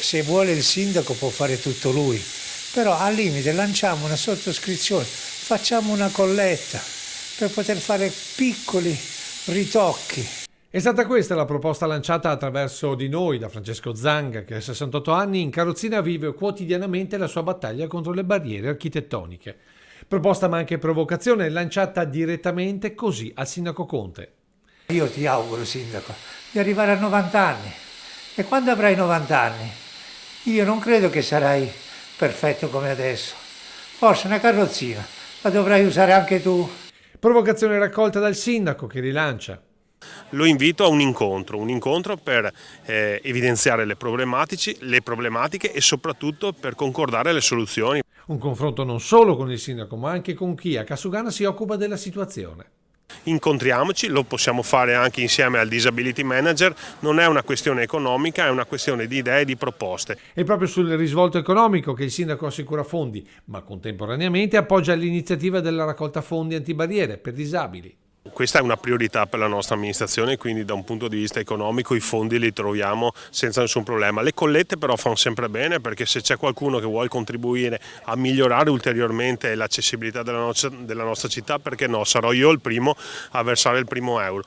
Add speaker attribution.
Speaker 1: se vuole il sindaco può fare tutto lui, però al limite lanciamo una sottoscrizione, facciamo una colletta per poter fare piccoli ritocchi.
Speaker 2: È stata questa la proposta lanciata attraverso di noi da Francesco Zanga, che a 68 anni in carrozzina vive quotidianamente la sua battaglia contro le barriere architettoniche. Proposta ma anche provocazione lanciata direttamente così al sindaco Conte.
Speaker 1: Io ti auguro, sindaco, di arrivare a 90 anni e quando avrai 90 anni io non credo che sarai perfetto come adesso. Forse una carrozzina la dovrai usare anche tu.
Speaker 2: Provocazione raccolta dal sindaco che rilancia.
Speaker 3: Lo invito a un incontro per evidenziare le problematiche e soprattutto per concordare le soluzioni.
Speaker 2: Un confronto non solo con il sindaco ma anche con chi a Casugana si occupa della situazione.
Speaker 3: Incontriamoci, lo possiamo fare anche insieme al disability manager, non è una questione economica, è una questione di idee e di proposte.
Speaker 2: È proprio sul risvolto economico che il sindaco assicura fondi, ma contemporaneamente appoggia l'iniziativa della raccolta fondi antibarriere per disabili.
Speaker 3: Questa è una priorità per la nostra amministrazione, quindi da un punto di vista economico i fondi li troviamo senza nessun problema. Le collette però fanno sempre bene, perché se c'è qualcuno che vuole contribuire a migliorare ulteriormente l'accessibilità della nostra città, perché no, sarò io il primo a versare il primo euro.